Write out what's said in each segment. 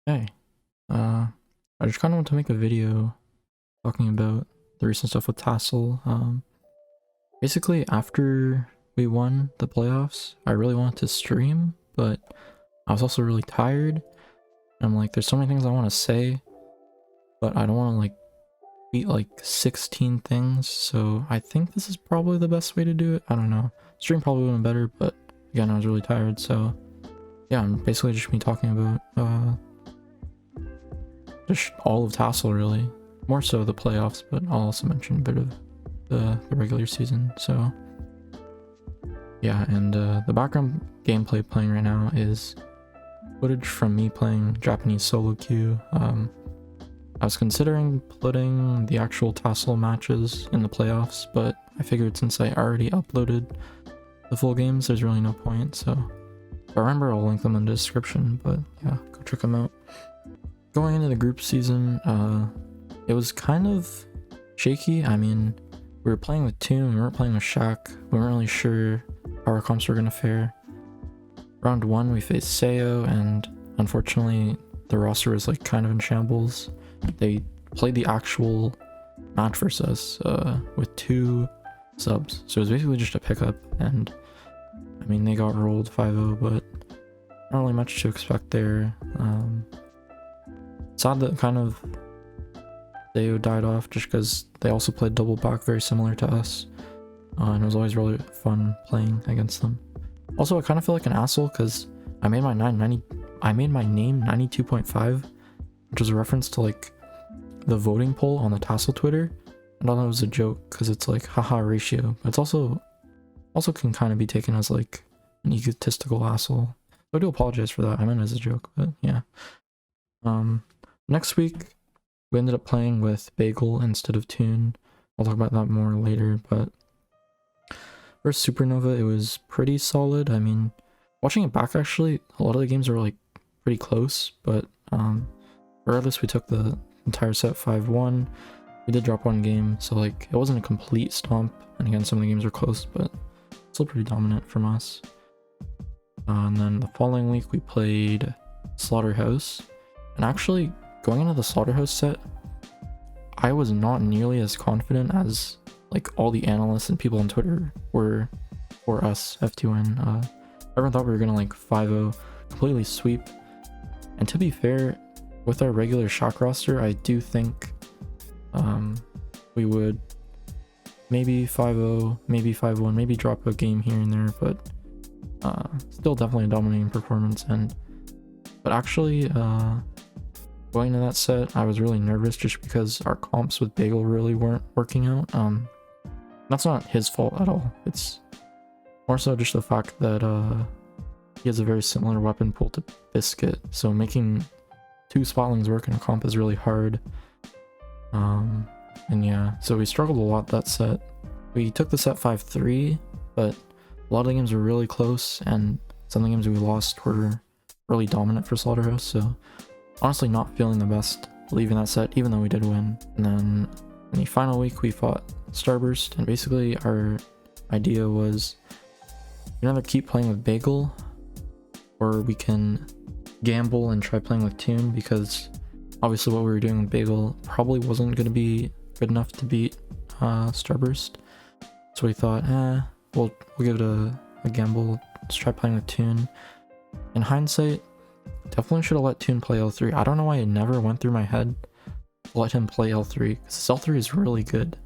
Hey, I just kind of want to make a video talking about the recent stuff with Tassel. Basically, after we won the playoffs, I really wanted to stream, but I was also really tired. I'm like, there's so many things I want to say, but I don't want to like beat like 16 things, so I think this is probably the best way to do it. I don't know. Stream probably would have been better, but again, I was really tired, so yeah, I'm basically just me talking about just all of Tassel really. More so the playoffs, but I'll also mention a bit of the regular season. So yeah, and the background gameplay playing right now is footage from me playing Japanese solo queue. I was considering putting the actual Tassel matches in the playoffs, but I figured since I already uploaded the full games, there's really no point. So if I remember, I'll link them in the description, but yeah, go check them out. Going into the group season, it was kind of shaky. I mean, we were playing with Toon, we weren't playing with Shaq, we weren't really sure how our comps were gonna fare. Round 1 we faced Sayo, and unfortunately the roster was like kind of in shambles. They played the actual match versus us with 2 subs, so it was basically just a pickup, and I mean they got rolled 5-0, but not really much to expect there. Sad that kind of they died off just because they also played double back very similar to us, and it was always really fun playing against them. Also, I kind of feel like an asshole because I made my name 92.5, which was a reference to like the voting poll on the Tassel Twitter. I thought it was a joke because it's like haha ratio, but it's also can kind of be taken as like an egotistical asshole. So I do apologize for that. I meant it as a joke, but yeah. Next week we ended up playing with Bagel instead of Toon. I'll talk about that more later, but versus Supernova, it was pretty solid. I mean, watching it back, actually, a lot of the games are like pretty close, but regardless, we took the entire set 5-1. We did drop one game, so like it wasn't a complete stomp, and again, some of the games were close, but still pretty dominant from us. And then the following week we played Slaughterhouse, and actually going into the Slaughterhouse set, I was not nearly as confident as like all the analysts and people on Twitter were for us, FTWin. Everyone thought we were gonna like 5-0, completely sweep. And to be fair, with our regular shock roster, I do think we would maybe 5-0, maybe 5-1, maybe drop a game here and there, but still definitely a dominating performance. But actually, going to that set, I was really nervous just because our comps with Bagel really weren't working out. That's not his fault at all. It's more so just the fact that he has a very similar weapon pool to Biscuit, so making 2 Spotlings work in a comp is really hard. And yeah, so we struggled a lot that set. We took the set 5-3, but a lot of the games were really close, and some of the games we lost were really dominant for Slaughterhouse, so honestly not feeling the best leaving that set, even though we did win. And then in the final week we fought Starburst, and basically our idea was we either keep playing with Bagel or we can gamble and try playing with Toon, because obviously what we were doing with Bagel probably wasn't going to be good enough to beat Starburst. So we thought, we'll give it a gamble, let's try playing with Toon. In hindsight, definitely should have let Toon play L3. I don't know why it never went through my head to let him play L3, because L3 is really good.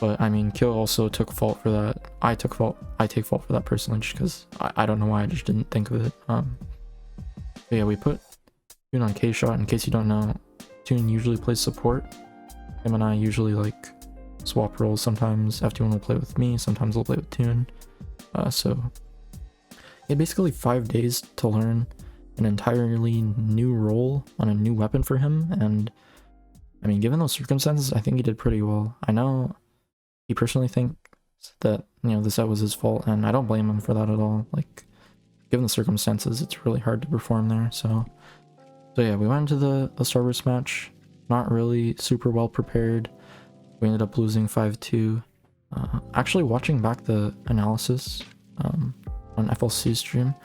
But I mean, Kyo also took fault for that. I take fault for that personally, just because I don't know why I just didn't think of it. But yeah, we put Toon on K-Shot. In case you don't know, Toon usually plays support. Him and I usually like swap roles. Sometimes FT1 will play with me, sometimes we'll play with Toon. So yeah, basically 5 days to learn an entirely new role on a new weapon for him, and I mean, given those circumstances, I think he did pretty well. I know he personally thinks that, you know, the set was his fault, and I don't blame him for that at all. Like, given the circumstances, it's really hard to perform there. So yeah, we went into the Starburst match not really super well prepared. We ended up losing 5-2. Actually, watching back the analysis on FLC's stream,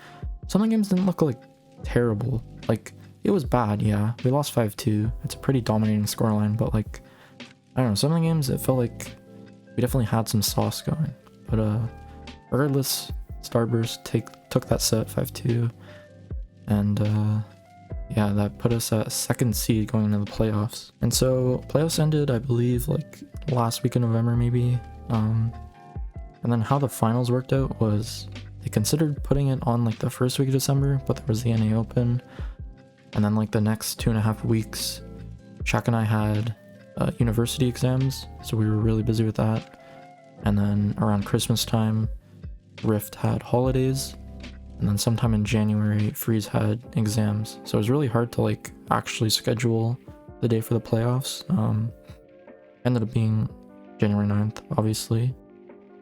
some of the games didn't look like terrible. Like, it was bad, yeah. We lost 5-2. It's a pretty dominating scoreline, but like, I don't know, some of the games it felt like we definitely had some sauce going. But regardless, Starburst took that set 5-2, and yeah, that put us at 2nd seed going into the playoffs. And so playoffs ended, I believe, like last week in November maybe. And then how the finals worked out was they considered putting it on like the first week of December, but there was the NA Open, and then like the next 2.5 weeks, Shaq and I had university exams, so we were really busy with that. And then around Christmas time, Rift had holidays, and then sometime in January, Freeze had exams. So it was really hard to like actually schedule the day for the playoffs. Ended up being January 9th, obviously.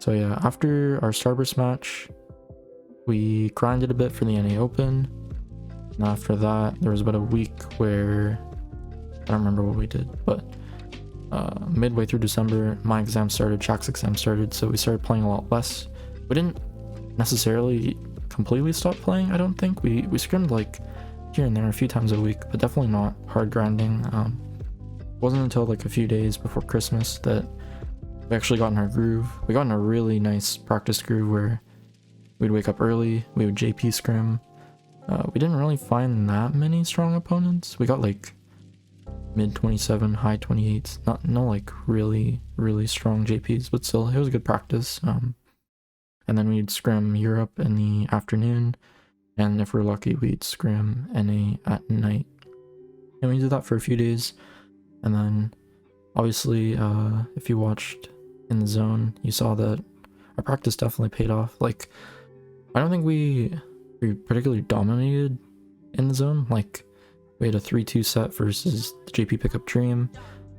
So yeah, after our Starburst match, we grinded a bit for the NA Open. And after that, there was about a week where, I don't remember what we did, but midway through December, my exam started, Shaq's exam started, so we started playing a lot less. We didn't necessarily completely stop playing, I don't think. We scrimmed like here and there a few times a week, but definitely not hard grinding. Wasn't until like a few days before Christmas that we actually got in our groove. We got in a really nice practice groove where we'd wake up early, we would JP scrim. We didn't really find that many strong opponents. We got like mid 27, high 28s. No like really strong JPs, but still it was a good practice. And then we'd scrim Europe in the afternoon, and if we're lucky, we'd scrim NA at night. And we did that for a few days, and then obviously, if you watched In the Zone, you saw that our practice definitely paid off. Like, I don't think we particularly dominated In the Zone. Like, we had a 3-2 set versus the JP Pickup Dream,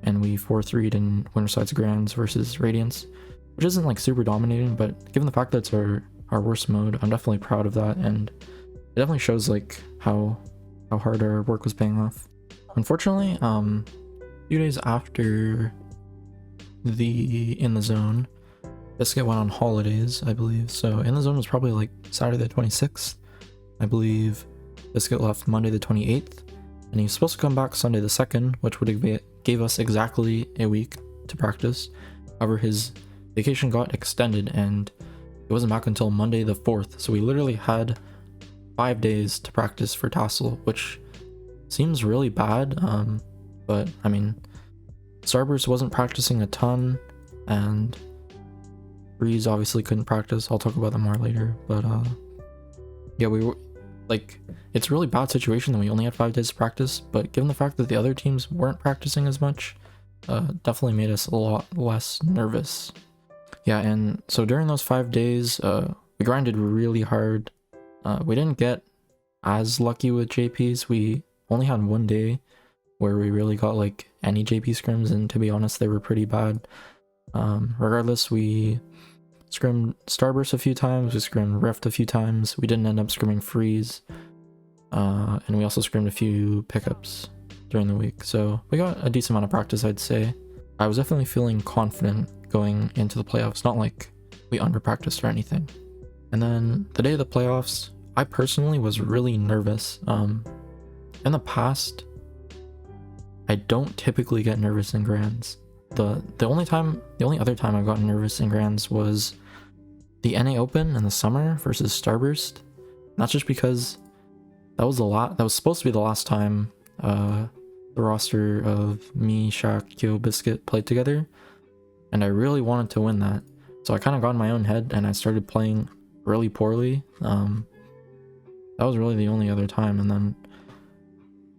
and we 4-3'd in Winterside's Grands versus Radiance, which isn't like super dominating, but given the fact that it's our worst mode, I'm definitely proud of that, and it definitely shows like how hard our work was paying off. Unfortunately, a few days after the In the Zone, Biscuit went on holidays, I believe. So In the Zone was probably like Saturday the 26th. I believe Biscuit left Monday the 28th, and he was supposed to come back Sunday the 2nd, which would have gave us exactly a week to practice. However, his vacation got extended and it wasn't back until Monday the 4th, so we literally had 5 days to practice for Tassel, which seems really bad, but I mean, Starburst wasn't practicing a ton, and Breeze obviously couldn't practice. I'll talk about that more later, but yeah, we were like, it's a really bad situation that we only had 5 days to practice, but given the fact that the other teams weren't practicing as much, definitely made us a lot less nervous. Yeah, and so during those 5 days, we grinded really hard. We didn't get as lucky with JPs. We only had 1 day where we really got like any JP scrims, and to be honest, they were pretty bad. Regardless, we scrimmed Starburst a few times, we scrimmed Rift a few times. We didn't end up scrimming Freeze, and we also scrimmed a few pickups during the week, so we got a decent amount of practice, I'd say. I was definitely feeling confident going into the playoffs, not like we under-practiced or anything. And then the day of the playoffs, I personally was really nervous. In the past, I don't typically get nervous in Grands. The only other time I've gotten nervous in Grands was the NA Open in the summer versus Starburst. And that's just because that was supposed to be the last time the roster of me, Shaq, Kyo, Biscuit played together, and I really wanted to win that. So I kind of got in my own head and I started playing really poorly. That was really the only other time. And then,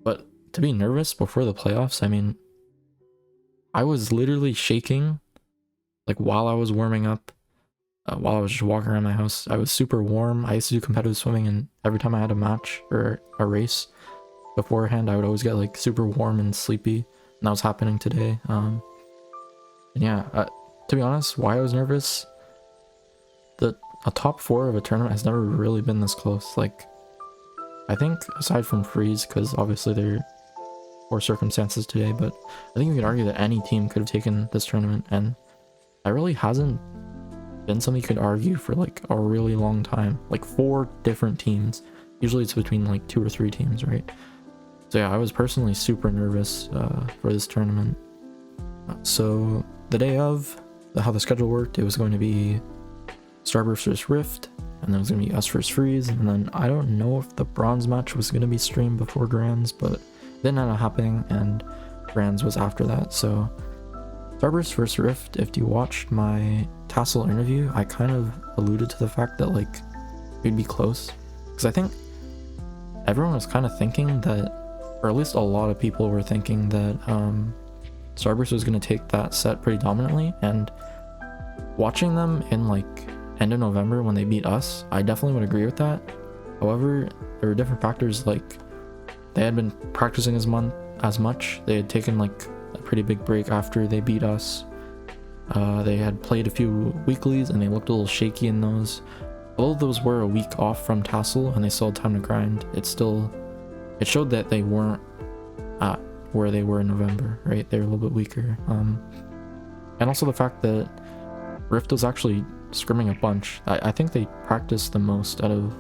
but to be nervous before the playoffs, I mean, I was literally shaking, like while I was warming up, while I was just walking around my house. I was super warm. I used to do competitive swimming, and every time I had a match or a race beforehand, I would always get like super warm and sleepy, and that was happening today. And yeah, to be honest, why I was nervous, a top 4 of a tournament has never really been this close. Like, I think aside from Freeze, because obviously there were circumstances today, but I think you could argue that any team could have taken this tournament, and that really hasn't been something you could argue for like a really long time. Like 4 different teams Usually it's between like 2 or 3 teams, right? So yeah, I was personally super nervous for this tournament. So the day of, how the schedule worked, it was going to be Starburst versus Rift, and then it was going to be us versus Freeze, and then I don't know if the bronze match was going to be streamed before Grands, but it didn't end up happening, and Grands was after that. So Starburst versus Rift, if you watched my Tassel interview, I kind of alluded to the fact that like we'd be close, because I think everyone was kind of thinking that, or at least a lot of people were thinking that Starburst was going to take that set pretty dominantly, and watching them in like end of November when they beat us, I definitely would agree with that. However, there were different factors, like they had been practicing as much. They had taken like a pretty big break after they beat us. They had played a few weeklies and they looked a little shaky in those. Although those were a week off from Tassel and they still had time to grind, it showed that they weren't at where they were in November, right? They were a little bit weaker. And also the fact that Rift was actually scrimming a bunch. I think they practiced the most out of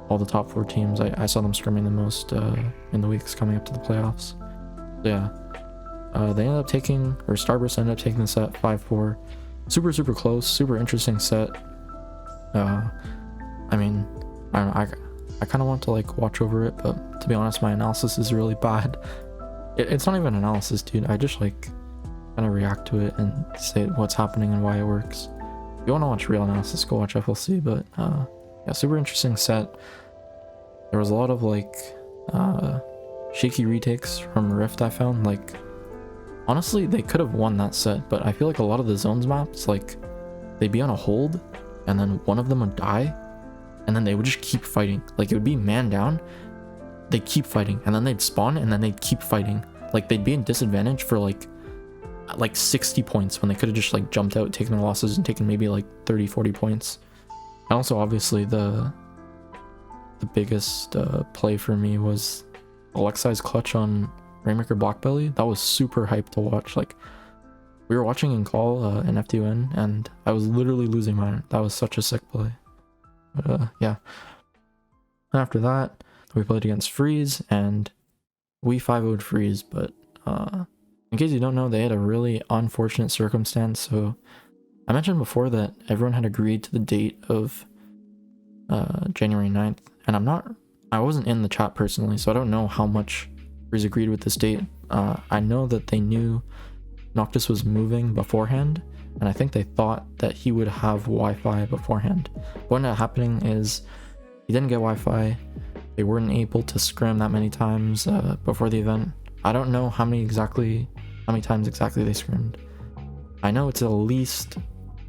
all the top 4 teams. I saw them scrimming the most in the weeks coming up to the playoffs. So yeah, they ended up taking, or Starburst ended up taking the set 5-4. Super close, super interesting set. I mean, I don't know, I kind of want to like watch over it, but to be honest, my analysis is really bad. It's not even analysis, dude. I just like kind of react to it and say what's happening and why it works. If you want to watch real analysis, go watch FLC, but yeah, super interesting set. There was a lot of like shaky retakes from Rift I found. Like, honestly, they could have won that set, but I feel like a lot of the zones maps, like, they'd be on a hold, and then one of them would die, and then they would just keep fighting. Like, it would be man down, they'd keep fighting, and then they'd spawn, and then they'd keep fighting. Like, they'd be in disadvantage for like 60 points when they could have just like jumped out, taken their losses, and taken maybe like 30-40 points. And also, obviously, the biggest play for me was Alexai's clutch on Rainmaker Blackbelly. That was super hyped to watch. Like, we were watching in call in FTWin, and I was literally losing mine. That was such a sick play. But yeah. After that, we played against Freeze, and we 5-0'd Freeze, but in case you don't know, they had a really unfortunate circumstance. So I mentioned before that everyone had agreed to the date of January 9th, and I wasn't in the chat personally, so I don't know how much Freeze agreed with this date. I know that they knew Noctis was moving beforehand, and I think they thought that he would have Wi-Fi beforehand. What ended up happening is he didn't get Wi-Fi. They weren't able to scrim that many times before the event. I don't know how many times exactly they scrimmed. I know it's at least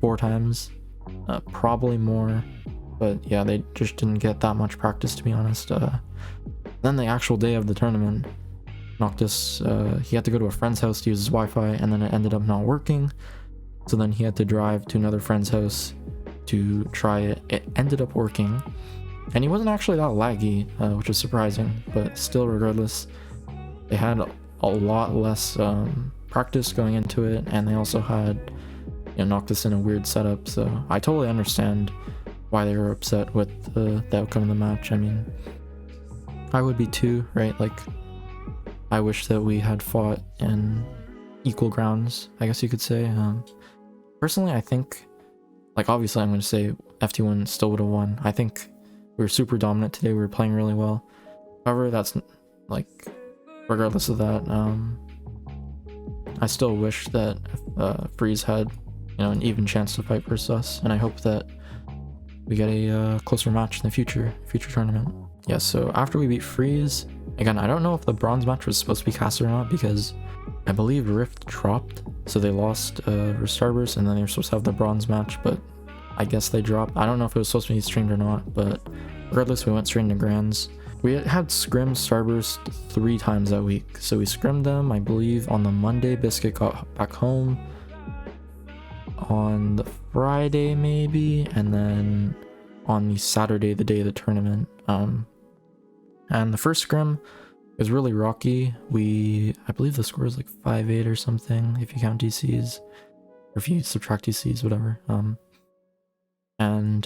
4 times, probably more, but yeah, they just didn't get that much practice, to be honest. Then the actual day of the tournament, Noctis, he had to go to a friend's house to use his Wi-Fi, and then it ended up not working. So then he had to drive to another friend's house to try it. It ended up working, and he wasn't actually that laggy, which was surprising, but still, regardless, they had a lot less practice going into it, and they also had, Noctis in a weird setup, so I totally understand why they were upset with the outcome of the match. I mean, I would be too, right? Like, I wish that we had fought in equal grounds, I guess you could say. Personally, I think, like, obviously I'm going to say FTWin still would have won. I think we were super dominant today. We were playing really well. However, that's, like, regardless of that, I still wish that Freeze had, an even chance to fight versus us, and I hope that we get a closer match in the future tournament. Yeah, so after we beat Freeze, again, I don't know if the bronze match was supposed to be cast or not, because I believe Rift dropped, so they lost versus Starburst, and then they were supposed to have the bronze match, but I guess they dropped. I don't know if it was supposed to be streamed or not, but regardless, we went straight into Grands. We had scrimmed Starburst 3 times that week, so we scrimmed them, I believe, on the Monday Biscuit got back home, on the Friday maybe, and then on the Saturday, the day of the tournament. And the first scrim was really rocky. I believe the score is like 5-8 or something, if you count DCs, or if you subtract DCs, whatever. And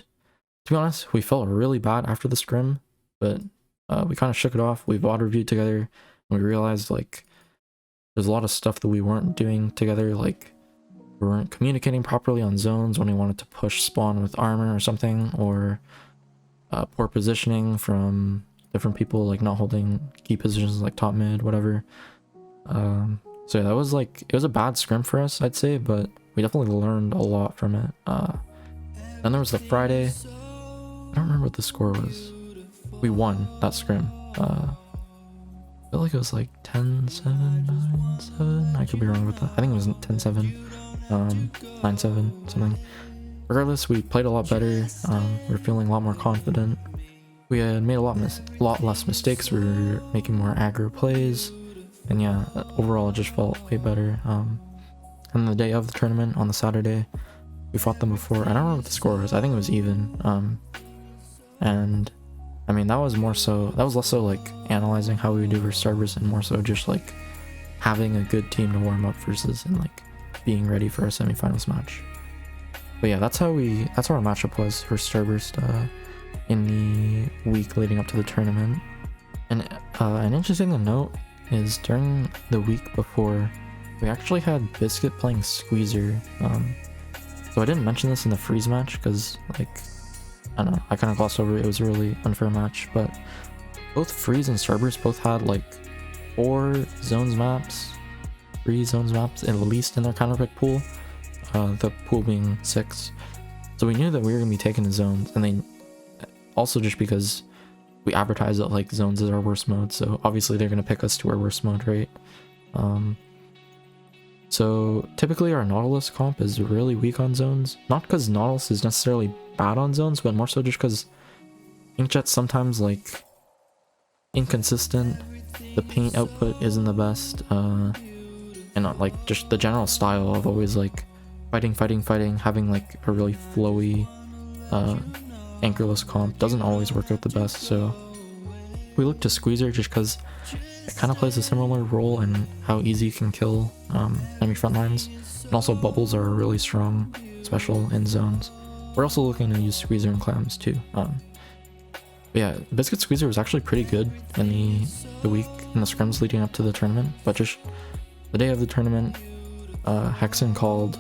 to be honest, we felt really bad after the scrim. but we kind of shook it off. We VOD reviewed together, and we realized like there's a lot of stuff that we weren't doing together, like we weren't communicating properly on zones when we wanted to push spawn with armor or something, or poor positioning from different people, like not holding key positions like top mid, whatever. So yeah, that was like, it was a bad scrim for us, I'd say, but we definitely learned a lot from it. Then there was the Friday. I don't remember what the score was. We won that scrim. I feel like it was like 10-7, 9-7. I could be wrong with that. I think it was 10-7, 9-7, something. Regardless, we played a lot better. We were feeling a lot more confident. We had made a lot less mistakes. We were making more aggro plays, and yeah, overall it just felt way better. And the day of the tournament, on the Saturday, we fought them before. I don't remember what the score was. I think it was even. And I mean, that was less so like analyzing how we would do versus Starburst, and more so just like having a good team to warm up versus, and like being ready for our semifinals match. But yeah, that's how our matchup was for Starburst in the week leading up to the tournament. And an interesting thing to note is during the week before, we actually had Biscuit playing Squeezer. So I didn't mention this in the freeze match because, like, I don't know, I kind of glossed over it. It was a really unfair match, but both Freeze and Starburst both had like 3 zones maps at least in their counterpick pool. The pool being 6. So we knew that we were going to be taking the zones, and they also, just because we advertise that like zones is our worst mode, so obviously they're going to pick us to our worst mode, right? So typically our Nautilus comp is really weak on zones, not because Nautilus is necessarily bad on zones, but more so just because Inkjet's sometimes like inconsistent, the paint output isn't the best, and not like just the general style of always like fighting, having like a really flowy anchorless comp doesn't always work out the best. So we look to Squeezer just because it kind of plays a similar role in how easy you can kill enemy front lines, and also bubbles are a really strong special in zones. We're also looking to use Squeezer and Clams too. But yeah, Biscuit Squeezer was actually pretty good in the week in the scrims leading up to the tournament, but just the day of the tournament, Hexen called,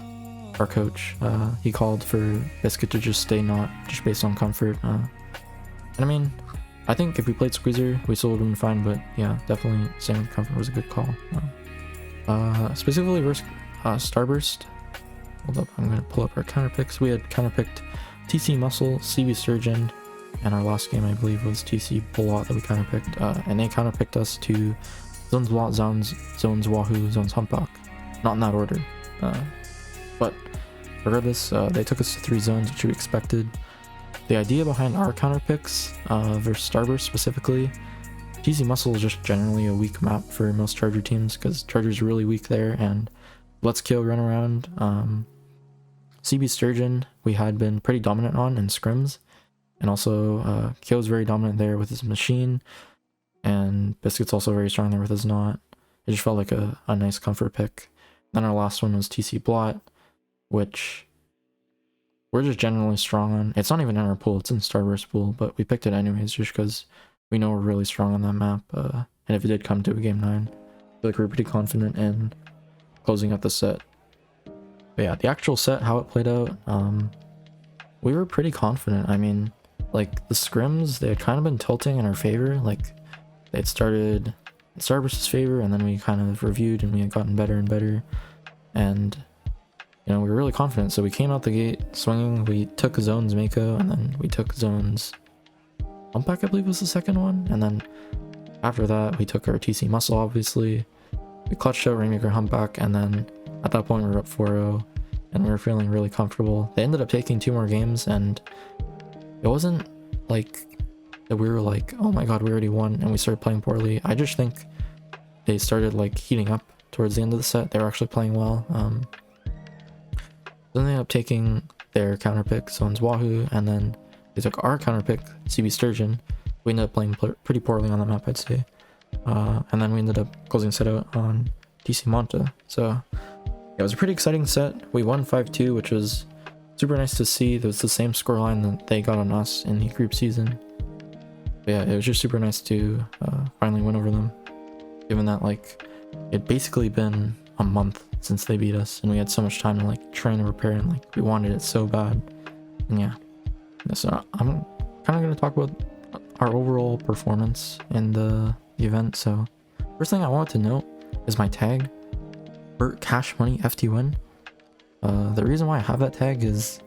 our coach, he called for Biscuit to just stay not, just based on comfort. And I mean, I think if we played Squeezer, we still would have been fine, but yeah, definitely staying with comfort was a good call. Specifically versus Starburst. Hold up, I'm going to pull up our counter picks. We had counterpicked TC Muscle, CB Sturgeon, and our last game I believe was TC Blot that we counterpicked. And they counterpicked us to Zones Blot, Zones Wahoo, Zones Humpback. Not in that order. But regardless, they took us to 3 zones, which we expected. The idea behind our counter picks versus Starburst specifically, TC Muscle is just generally a weak map for most Charger teams because Charger's really weak there, and Let's Kill run around. CB Sturgeon we had been pretty dominant on in scrims, and also Kyo's very dominant there with his machine, and Biscuit's also very strong there with his knot. It just felt like a nice comfort pick. Then our last one was TC Blot, which we're just generally strong on. It's not even in our pool, it's in Starburst pool, but we picked it anyways just because we know we're really strong on that map. And if it did come to a game 9, I feel like we're pretty confident in closing out the set. But yeah, the actual set, how it played out, we were pretty confident. I mean, like the scrims, they had kind of been tilting in our favor. Like they had started in Starburst's favor, and then we kind of reviewed and we had gotten better and better. And you know, we were really confident, so we came out the gate swinging. We took zones Mako, and then we took zones Humpback, I believe was the second one. And then after that, we took our TC Muscle, obviously. We clutched out Rainmaker Humpback, and then at that point we were up 4-0, and we were feeling really comfortable. They ended up taking 2 more games, and it wasn't like that we were like, oh my god, we already won, and we started playing poorly. I just think they started like heating up towards the end of the set. They were actually playing well. Then they ended up taking their counter pick, Zones Wahoo, and then they took our counter pick, CB Sturgeon. We ended up playing pretty poorly on the map, I'd say. And then we ended up closing set out on DC Monta. So yeah, it was a pretty exciting set. We won 5-2, which was super nice to see. It was the same scoreline that they got on us in the group season. But yeah, it was just super nice to finally win over them, given that like it'd basically been a month since they beat us, and we had so much time to like train and prepare, and like we wanted it so bad. And yeah, so I'm kind of going to talk about our overall performance in the event. So first thing I wanted to note is my tag, Burt Cash Money FTWin. The reason why I have that tag is,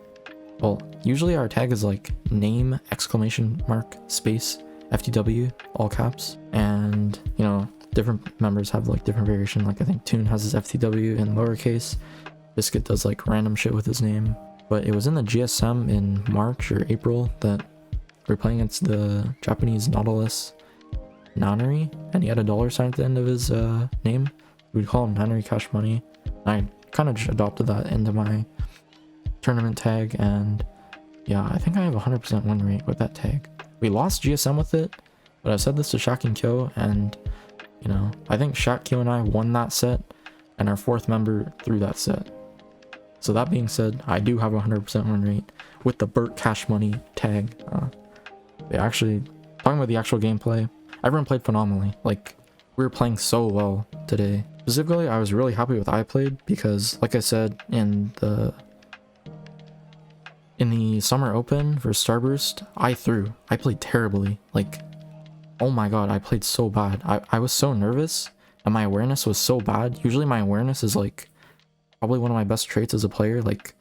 well, usually our tag is like name exclamation mark space FTW all caps, and you know, different members have like different variation. Like I think Toon has his FTW in lowercase, Biscuit does like random shit with his name. But it was in the GSM in March or April that we were playing against the Japanese Nautilus Nanari, and he had a $sign at the end of his name. We'd call him Nanari Cash Money. I kind of just adopted that into my tournament tag, and yeah, I think I have 100% win rate with that tag. We lost GSM with it, but I've said this to Shaq and Kyo, and you know, I think Shaq, Kyo, and I won that set, and our fourth member threw that set. So that being said, I do have 100% win rate with the Burt Cash Money tag. Actually, talking about the actual gameplay, everyone played phenomenally. Like, we were playing so well today. Specifically, I was really happy with I played because, like I said, in the Summer Open for Starburst, I played terribly. Like, oh my god, I played so bad. I was so nervous, and my awareness was so bad. Usually my awareness is like probably one of my best traits as a player. Like,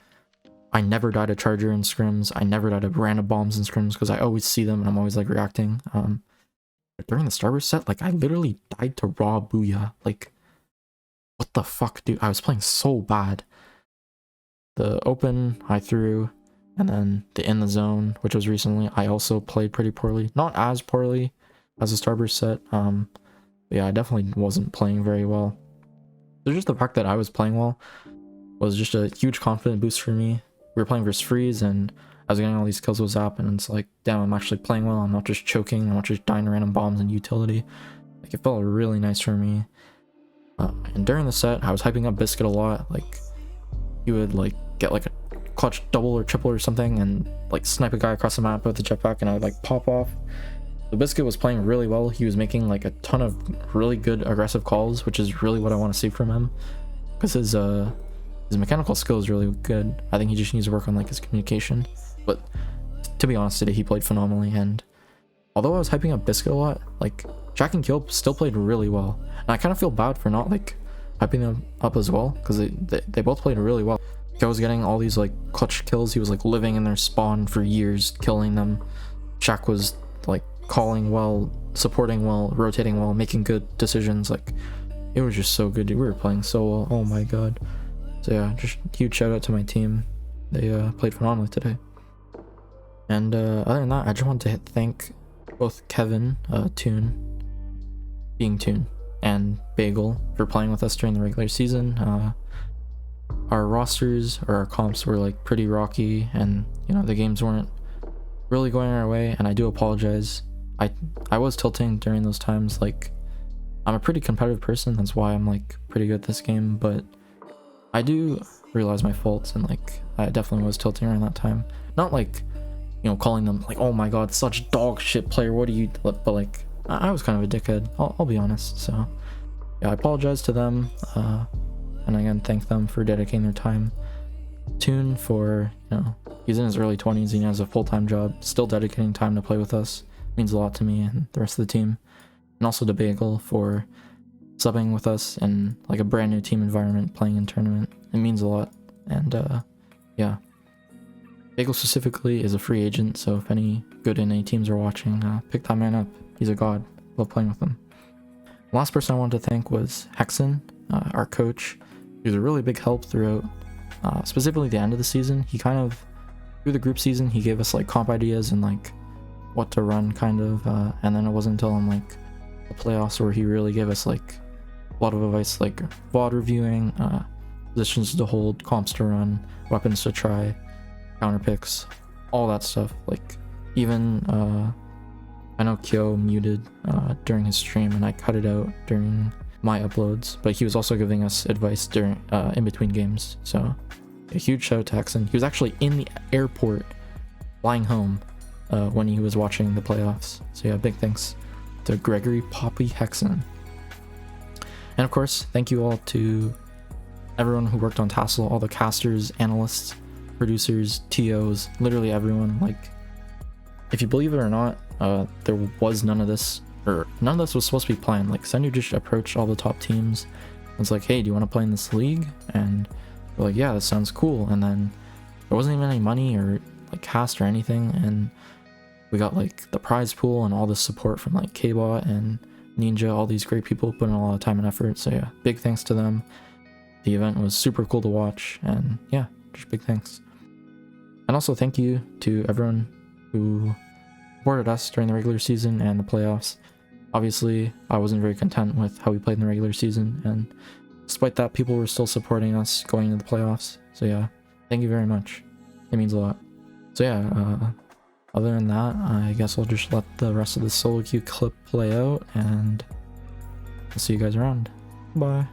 I never died a charger in scrims. I never died of random bombs in scrims because I always see them and I'm always like reacting. But during the Starburst set, like I literally died to raw booyah. Like, what the fuck, dude? I was playing so bad. The Open I threw, and then the In the Zone, which was recently, I also played pretty poorly. Not as poorly as the Starburst set. Yeah, I definitely wasn't playing very well. So just the fact that I was playing well was just a huge confidence boost for me. We were playing versus Freeze, and I was getting all these kills with Zap, and it's like, damn, I'm actually playing well. I'm not just choking, I'm not just dying to random bombs and utility. Like, it felt really nice for me. And during the set, I was hyping up Biscuit a lot. Like, he would like get like a clutch double or triple or something, and like snipe a guy across the map with the jetpack, and I would like pop off. The Biscuit was playing really well. He was making like a ton of really good aggressive calls, which is really what I want to see from him, because his mechanical skill is really good. I think he just needs to work on like his communication. But to be honest, today he played phenomenally, and although I was hyping up Biscuit a lot, like Jack and Kill still played really well, and I kind of feel bad for not like hyping them up as well, because they both played really well. Kill was getting all these like clutch kills. He was like living in their spawn for years, killing them. Shaq was like calling well, supporting well, rotating well, making good decisions. Like, it was just so good, dude. We were playing so well. Oh my god. So yeah, just huge shout out to my team. They played phenomenally today. And other than that, I just want to thank both Kevin, Toon, being Toon, and Bagel for playing with us during the regular season. Our rosters or our comps were like pretty rocky, and you know, the games weren't really going our way, and I do apologize. I was tilting during those times. Like, I'm a pretty competitive person, that's why I'm like pretty good at this game, but I do realize my faults, and like I definitely was tilting around that time. Not like, you know, calling them like, oh my god, such dog shit player, what do you, but like I was kind of a dickhead, I'll be honest. So yeah, I apologize to them, and again, thank them for dedicating their time. Toon, for, you know, he's in his early 20s and he has a full-time job, still dedicating time to play with us. Means a lot to me and the rest of the team. And also to Bagel for subbing with us in like a brand new team environment, playing in tournament. It means a lot. And yeah, Bagel specifically is a free agent, so if any good NA teams are watching, pick that man up. He's a god. Love playing with him. The last person I wanted to thank was Hexen, our coach. He was a really big help throughout, specifically the end of the season. He kind of, through the group season, he gave us like comp ideas and like what to run, kind of, and then it wasn't until in like the playoffs where he really gave us like a lot of advice, like VOD reviewing, positions to hold, comps to run, weapons to try, counter picks, all that stuff. Like, even I know Kyo muted during his stream, and I cut it out during my uploads, but he was also giving us advice during in between games. So a huge shout out to Hexen. He was actually in the airport flying home when he was watching the playoffs. So yeah, big thanks to Gregory Poppy Hexen. And of course, thank you all to everyone who worked on Tassel, all the casters, analysts, producers, TOs, literally everyone. Like, if you believe it or not, there was none of this, or none of this was supposed to be planned. Like, Sendu just approached all the top teams. It's like, hey, do you want to play in this league? And they're like, yeah, that sounds cool. And then there wasn't even any money or like cast or anything, and we got like the prize pool and all the support from like K-Bot and Ninja, all these great people putting a lot of time and effort. So yeah, big thanks to them. The event was super cool to watch, and yeah, just big thanks. And also thank you to everyone who supported us during the regular season and the playoffs. Obviously, I wasn't very content with how we played in the regular season, and despite that, people were still supporting us going into the playoffs. So yeah, thank you very much. It means a lot. So yeah, other than that, I guess I'll just let the rest of the solo queue clip play out, and I'll see you guys around. Bye.